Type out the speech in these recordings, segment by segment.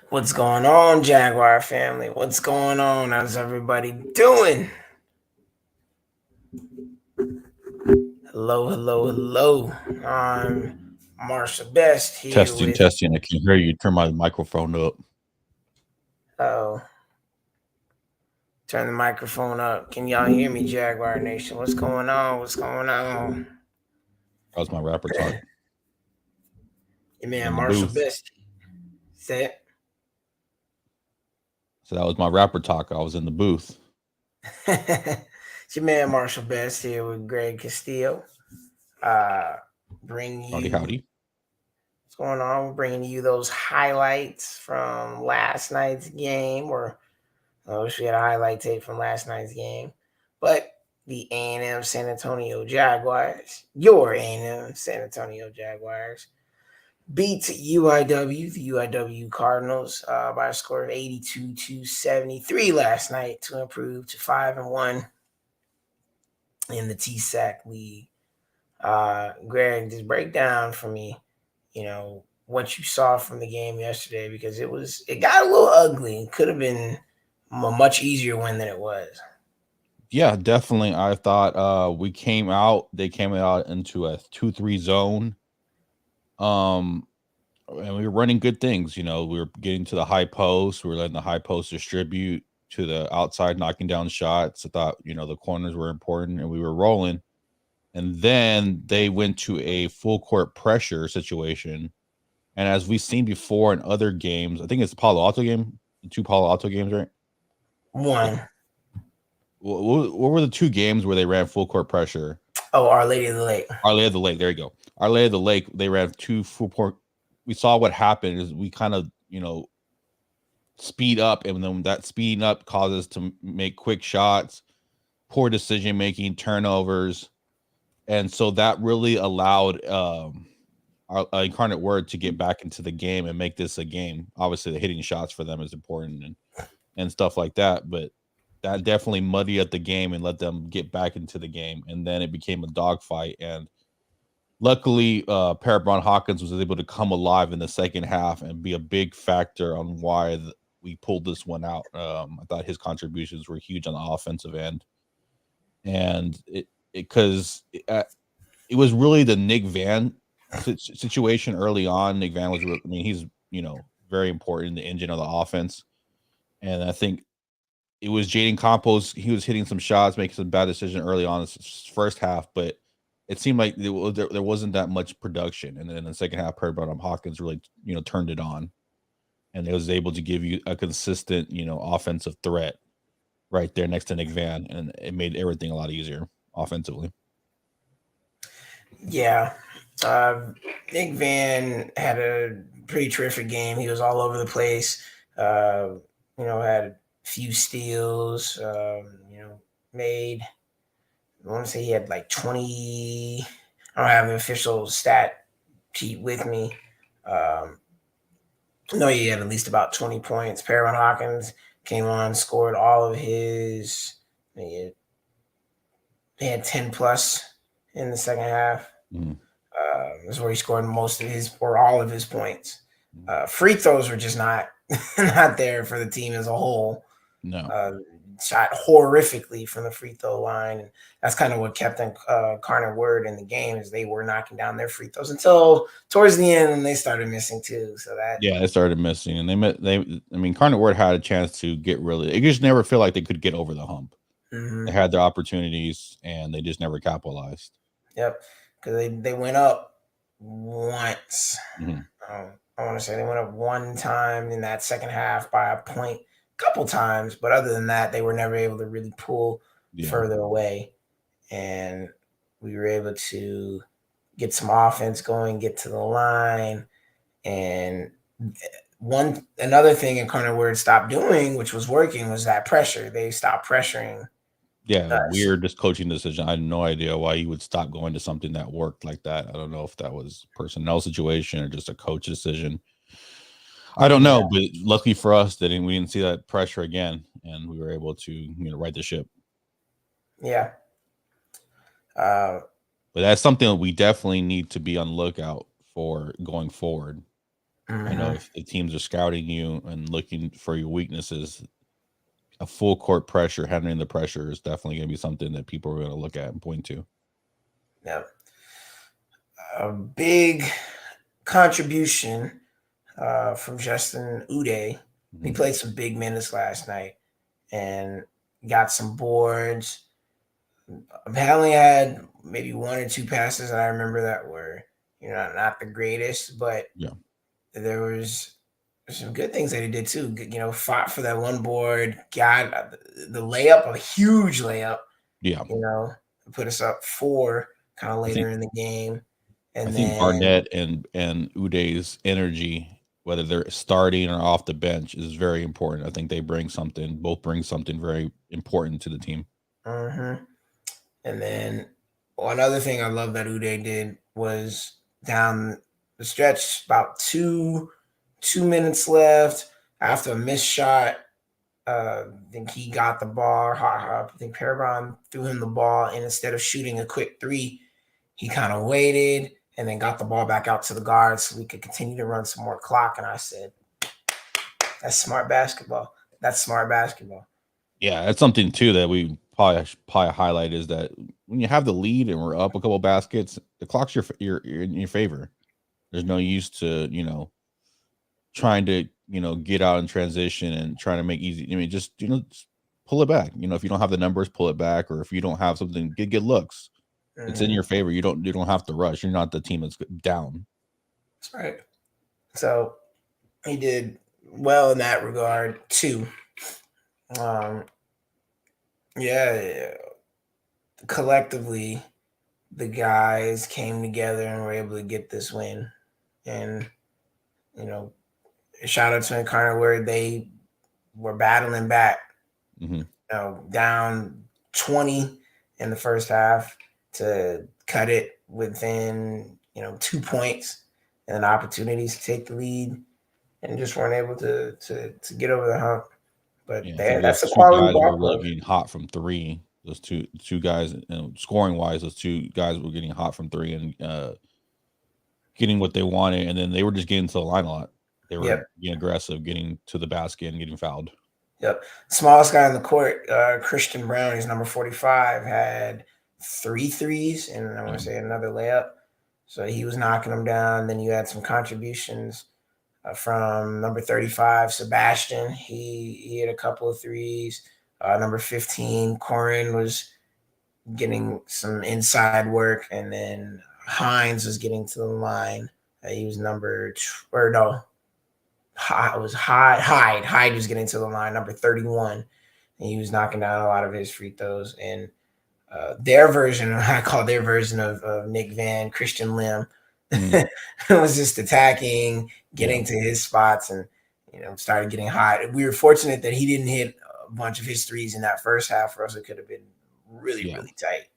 What's going on, Jaguar family? What's going on? How's everybody doing? Hello, hello, hello. I'm Marshall Best here Testing, with. testing. I can hear you. Turn my microphone up. Oh, turn the microphone up. Can y'all hear me, Jaguar Nation? What's going on? What's going on? That was my rapper talk. Your Was man in the Marshall booth. Best said. So that was my rapper talk. I was in the booth. It's your man Marshall Best here with Greg Castillo. Uh, bring Howdy, you howdy. what's going on. We're bringing you those highlights from last night's game, or I wish we had a highlight tape from last night's game. But the A&M San Antonio Jaguars, your A&M San Antonio Jaguars, beat UIW, the UIW Cardinals, by a score of 82-73 last night to improve to 5-1 in the TSAC league. Greg, just break down for me, what you saw from the game yesterday, because it got a little ugly. It could have been a much easier win than it was. Yeah, definitely. I thought they came out into a 2-3 zone. Um and we were running good things. We were getting to the high post. We were letting the high post distribute to the outside, knocking down shots. I thought, the corners were important and we were rolling. And then they went to a full court pressure situation. And as we've seen before in other games, I think it's the Palo Alto game, the two Palo Alto games, right? One. What were the two games where they ran full court pressure? Oh, Our Lady of the Lake. Our Lady of the Lake. There you go. Our Lady of the Lake. They ran two full court. We saw what happened is we kind of speed up, and then that speeding up causes to make quick shots, poor decision making, turnovers, and so that really allowed our Incarnate Word to get back into the game and make this a game. Obviously, the hitting shots for them is important and stuff like that, but that definitely muddied up the game and let them get back into the game. And then it became a dogfight. And luckily, Parabon Hawkins was able to come alive in the second half and be a big factor on why we pulled this one out. I thought his contributions were huge on the offensive end, and it was really the Nick Van situation early on. Nick Van was, he's very important in the engine of the offense, and I think it was Jaden Campos. He was hitting some shots, making some bad decisions early on in the first half, but it seemed like there wasn't that much production. And then in the second half, Parabon Hawkins really turned it on, and it was able to give you a consistent offensive threat right there next to Nick Van, and it made everything a lot easier offensively. Yeah. Uh, Nick Van had a pretty terrific game. He was all over the place. Uh, had a few steals. Made. I want to say he had like 20. I don't have an official stat sheet with me. Um, no, he had at least about 20 points. Perrin Hawkins came on, scored all of his. He had 10 plus in the second half. Mm-hmm. That's where he scored most of his or all of his points. Mm-hmm. Free throws were just not there for the team as a whole. No. Shot horrifically from the free throw line, and that's kind of what kept them Carnot Word in the game, is they were knocking down their free throws until towards the end, and they started missing too. So that they started missing, and Carnot Word had a chance to get really. They just never feel like they could get over the hump. mm-hmm. They had their opportunities, and they just never capitalized. Yep, because they went up once. Mm-hmm. I want to say they went up one time in that second half by a point, couple times, but other than that, they were never able to really pull further away, and we were able to get some offense going, get to the line, and another thing Incarnate Word stopped doing, which was working, was that pressure. They stopped pressuring. Yeah, weird just coaching decision. I had no idea why you would stop going to something that worked like that. I don't know if that was personnel situation or just a coach decision. I don't know, but lucky for us that we didn't see that pressure again, and we were able to right the ship. Yeah. But that's something that we definitely need to be on the lookout for going forward. I know Mm-hmm. if the teams are scouting you and looking for your weaknesses, a full court pressure, handling the pressure is definitely going to be something that people are going to look at and point to. Yep. A big contribution from Justin Uday. He Mm-hmm. played some big minutes last night and got some boards. I only had maybe one or two passes that I remember that were, not the greatest, but Yeah. there was some good things that he did too. Fought for that one board, got the layup, a huge layup, Yeah. you know, put us up 4 kind of I later think in the game. I And think then, Barnett and Uday's energy, whether they're starting or off the bench, is very important. I think they both bring something very important to the team. mhm. And then one other thing I love that Uday did was down the stretch, about 2 minutes left after a missed shot. I think he got the ball. I think Parabon threw him the ball, and instead of shooting a quick three, he kind of waited and then got the ball back out to the guard so we could continue to run some more clock. And I said, "That's smart basketball. That's smart basketball." Yeah, that's something too that we probably highlight is that when you have the lead and we're up a couple baskets, the clock's you're in your favor. There's no use to trying to get out in transition and trying to make easy. I mean, just pull it back. If you don't have the numbers, pull it back, or if you don't have something, get good looks. It's in Mhm. your favor. You don't have to rush. You're not the team that's down. That's right. So he did well in that regard too. Um, yeah, collectively, the guys came together and were able to get this win. And you know, shout out to Incarnate where they were battling back, Hmm. down 20 in the first half to cut it within 2 points and opportunities to take the lead, and just weren't able to get over the hump. But Yeah, I think that's those a two quality guys were ball really club. getting hot from three. Those two guys, scoring wise, those two guys were getting hot from three and getting what they wanted, and then they were just getting to the line a lot. They were Yep. being aggressive, getting to the basket and getting fouled. Yep. Smallest guy on the court, Christian Brown, he's number 45, had 3 threes and I want Yeah. to say another layup. So he was knocking them down. Then you had some contributions from number 35, Sebastian. He hit a couple of threes. Number 15, Corin was getting some inside work. And then Hines was getting to the line. He was or no, it was Hyde. Hyde was getting to the line, number 31. And he was knocking down a lot of his free throws. And their version, I call their version of Nick Van, Christian Lim, Mhm. was just attacking, Yeah. getting to his spots, and started getting hot. We were fortunate that he didn't hit a bunch of his threes in that first half, or else it could have been really, Yeah. really tight.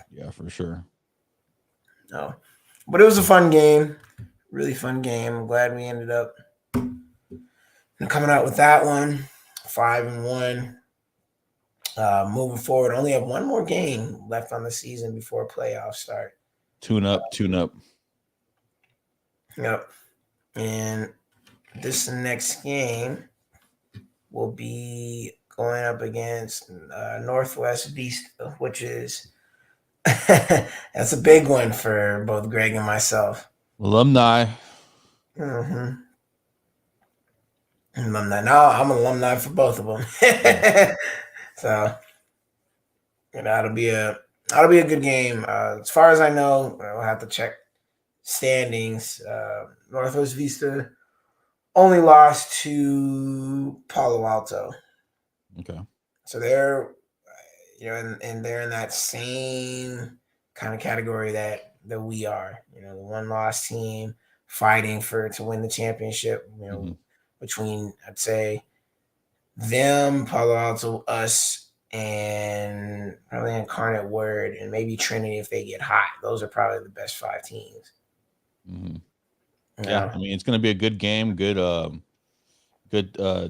Yeah, for sure. No, but it was a fun game, really fun game. I'm glad we ended up coming out with that one, 5-1. Moving forward, only have one more game left on the season before playoffs start. Tune up, tune up. Yep. And this next game will be going up against Northwest Beast, which is that's a big one for both Greg and myself. Alumni. Mm-hmm. Alumni. No, I'm alumni for both of them. Yeah. So that'll be a good game. As far as I know, we'll have to check standings. Northwest Vista only lost to Palo Alto. Okay. So they're, and they're in that same kind of category that we are. The one loss team fighting for to win the championship. Hmm. Between I'd say them, Palo Alto, us, and probably Incarnate Word, and maybe Trinity if they get hot. Those are probably the best 5 teams. Hmm. Yeah, Yeah. I mean it's going to be a good game, good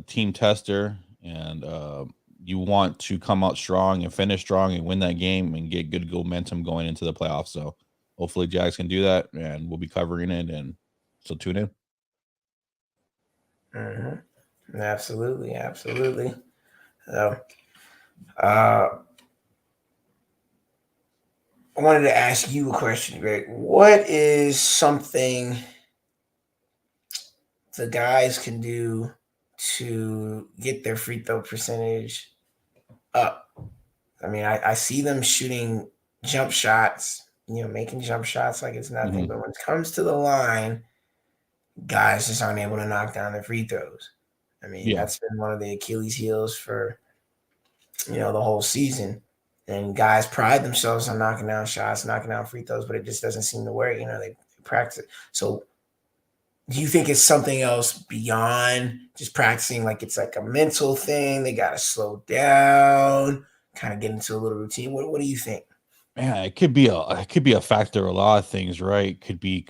team tester, and you want to come out strong and finish strong and win that game and get good momentum going into the playoffs. So hopefully Jags can do that, and we'll be covering it. And so tune in. Absolutely, absolutely. So, uh, I wanted to ask you a question, Greg. What is something the guys can do to get their free throw percentage up? I mean, I see them shooting jump shots, making jump shots like it's nothing. Mm-hmm. But when it comes to the line, guys just aren't able to knock down their free throws. I mean, Yeah. that's been one of the Achilles heels for the whole season. And guys pride themselves on knocking down shots, knocking down free throws, but it just doesn't seem to work. They practice it. So do you think it's something else beyond just practicing? Like it's like a mental thing. They got to slow down, kind of get into a little routine. What do you think? Yeah, it could be a factor of a lot of things, right? Could be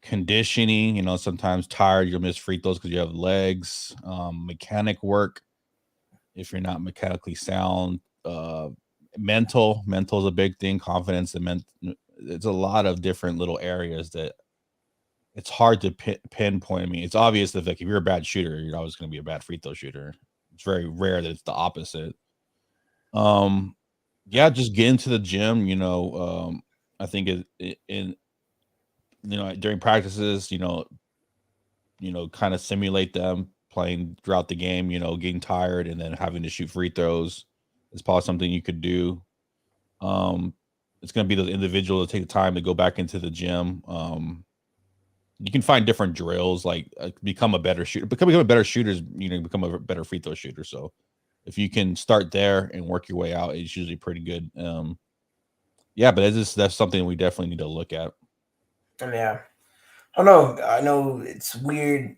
conditioning, sometimes tired, you'll miss free throws because you have legs, mechanic work if you're not mechanically sound, mental is a big thing, confidence and it's a lot of different little areas that it's hard to pinpoint. I mean, it's obvious that like if you're a bad shooter, you're always going to be a bad free throw shooter. It's very rare that it's the opposite. Um, yeah, just get into the gym. I think in during practices, kind of simulate them playing throughout the game. Getting tired and then having to shoot free throws is probably something you could do. Um, it's going to be those individuals that take the time to go back into the gym. You can find different drills, like become a better shooter. Becoming a better shooter is become a better free throw shooter. So if you can start there and work your way out, it's usually pretty good. Yeah, but that's something we definitely need to look at. Yeah. Oh no, I know it's weird.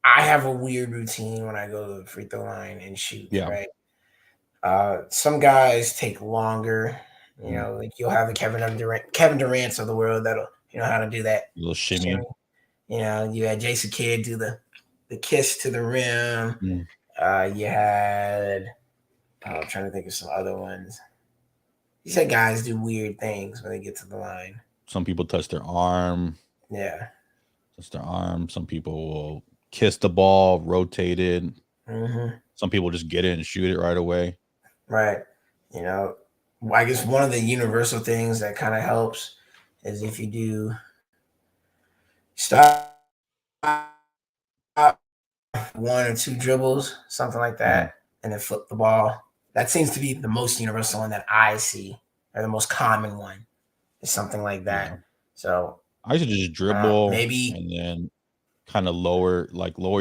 I have a weird routine when I go to the free throw line and shoot, Yeah, right? Some guys take longer. mhm. Like you'll have the Kevin Durant's of the world that'll how to do that A little shimmy. shimmy. You had Jason Kidd do the kiss to the rim. Mm. You had I'm trying to think of some other ones. You said guys do weird things when they get to the line. Some people touch their arm, Yeah. Some people will kiss the ball, rotate it. hmm Some people just get it and shoot it right away. Right. You know, I guess one of the universal things that kind of helps is if you do stop one or two dribbles, something like Mhm. that, and then flip the ball. That seems to be the most universal one that I see, or the most common one is something like Yeah, that. So I used to just dribble maybe, and then kind of lower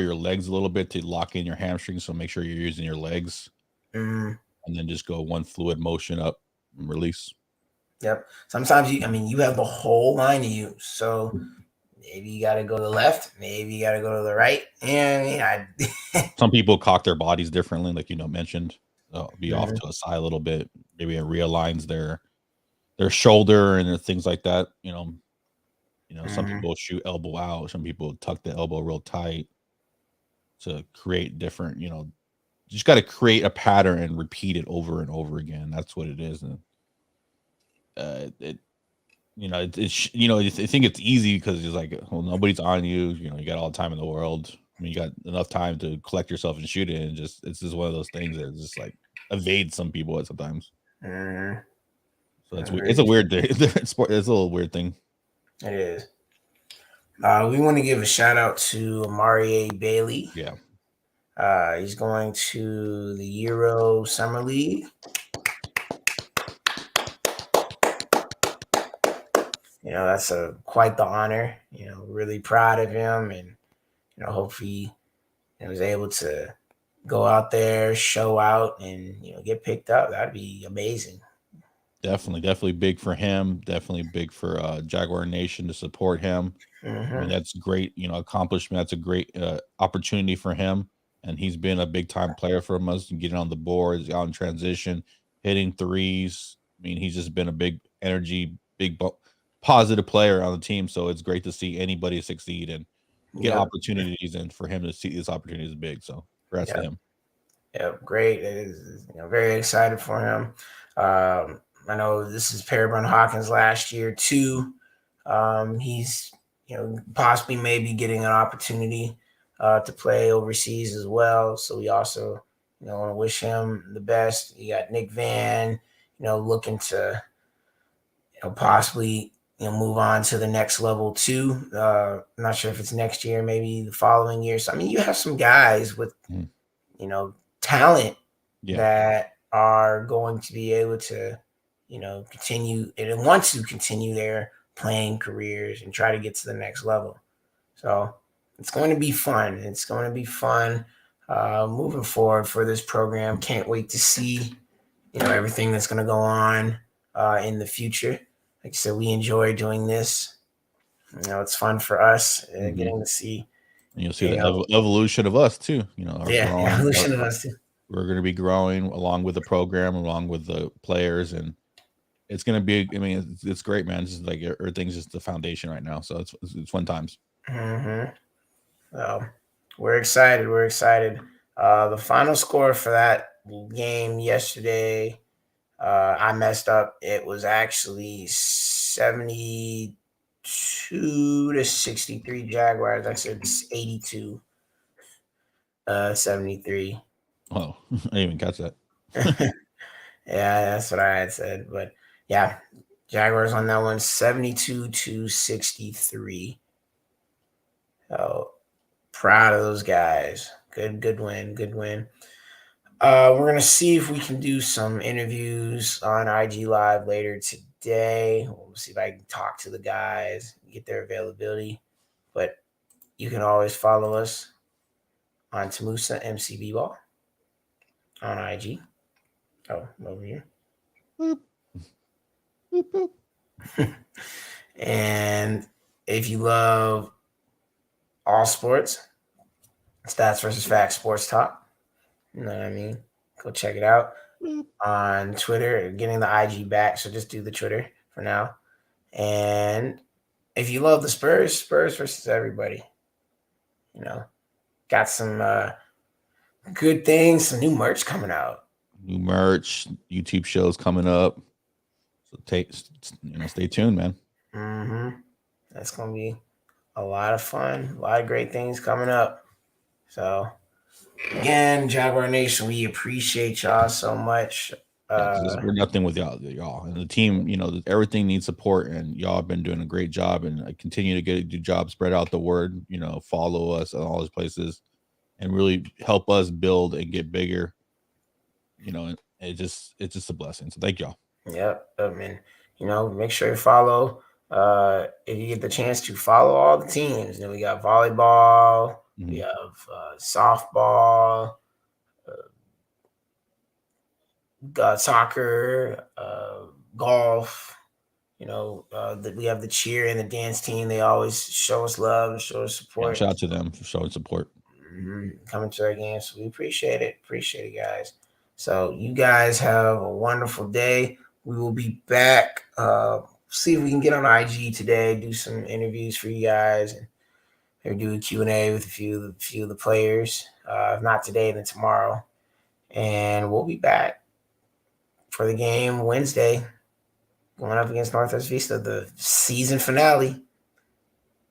your legs a little bit to lock in your hamstrings. So make sure you're using your legs, mm, and then just go one fluid motion up and release. yep. Sometimes you have the whole line to use. So maybe you got to go to the left, maybe you got to go to the right, and Some people cock their bodies differently, like mentioned. Be off Mhm, to a side a little bit. Maybe it realigns their shoulder and things like that. Some mhm, people shoot elbow out. Some people tuck the elbow real tight to create different. You just got to create a pattern and repeat it over and over again. That's what it is. And it I think it's easy because it's like, well, nobody's on you. You got all the time in the world. I mean, you got enough time to collect yourself and shoot it, and it's just one of those things that just like evades some people at sometimes. mhm. So it's weird. It's Very a true. weird thing. It's a little weird thing. It is. We want to give a shout out to Amari Bailey. Yeah, He's going to the Euro Summer League. That's quite the honor. Really proud of him, and hopefully was able to go out there, show out, and get picked up. That'd be amazing. definitely big for him. Definitely big for Jaguar Nation to support him. I mean, hmm that's great, accomplishment. That's a great opportunity for him, and he's been a big time player for us and getting on the boards, out in transition, hitting threes. I mean, he's just been a big energy, positive player on the team. So it's great to see anybody succeed and get Yep. opportunities, and for him to see this opportunity is big. So congrats to Yep. him. Yep. Great. It is. Very excited for him. I know this is Peregrine Hawkins last year too. He's possibly maybe getting an opportunity to play overseas as well. So we also, want to wish him the best. You got Nick Van, looking to, possibly, move on to the next level too. I'm not sure if it's next year, maybe the following year. So I mean, you have some guys with, talent that are going to be able to, continue and want to continue their playing careers and try to get to the next level. So it's going to be fun. It's going to be fun moving forward for this program. Can't wait to see, everything that's going to go on in the future. Like I said, we enjoy doing this. It's fun for us getting to see. And you'll see the evolution of us too. Our growing. Evolution of us too. We're going to be growing along with the program, along with the players, and it's going to be. I mean, it's great, man. Just like everything's just the foundation right now, so it's fun times. So we're excited. We're excited. The final score for that game yesterday, I messed up. It was actually 72-63 Jaguars. I said 82, 73. Oh, I didn't even catch that. Yeah, that's what I had said. But yeah, Jaguars on that one, 72-63. So proud of those guys. Good win. Good win. We're gonna see if we can do some interviews on IG Live later today. We'll see if I can talk to the guys, get their availability. But you can always follow us on Tamusa MCB Ball on IG. Oh, over here. Boop. Boop, boop. And if you love all sports, Stats versus Facts Sports Talk. You know what I mean? Go check it out on Twitter. Getting the IG back, so just do the Twitter for now. And if you love the Spurs versus everybody. Got some good things, some new merch coming out. New merch, YouTube shows coming up. So stay tuned, man. That's gonna be a lot of fun. A lot of great things coming up. So again, Jaguar Nation, we appreciate y'all so much. We're nothing with y'all and the team. Everything needs support, and y'all have been doing a great job, and I continue to do jobs, spread out the word. Follow us on all those places, and really help us build and get bigger. It's just a blessing. So thank y'all. Yep. I mean, make sure you follow. If you get the chance to follow all the teams, we got volleyball, we have softball, soccer, golf. We have the cheer and the dance team. They always show us love and show us support. Shout out to them for showing support. Coming to our games. So we appreciate it. Appreciate it, guys. So you guys have a wonderful day. We will be back. See if we can get on IG today, do some interviews for you guys, and maybe do a Q&A with a few of the players. If not today, then tomorrow. And we'll be back for the game Wednesday, going up against Northwest Vista, the season finale.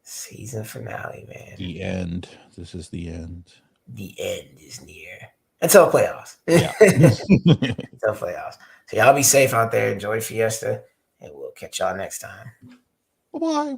Season finale, man. The end. This is the end. The end is near. Until playoffs. Yeah. Until playoffs. So y'all be safe out there. Enjoy Fiesta, and we'll catch y'all next time. Bye-bye.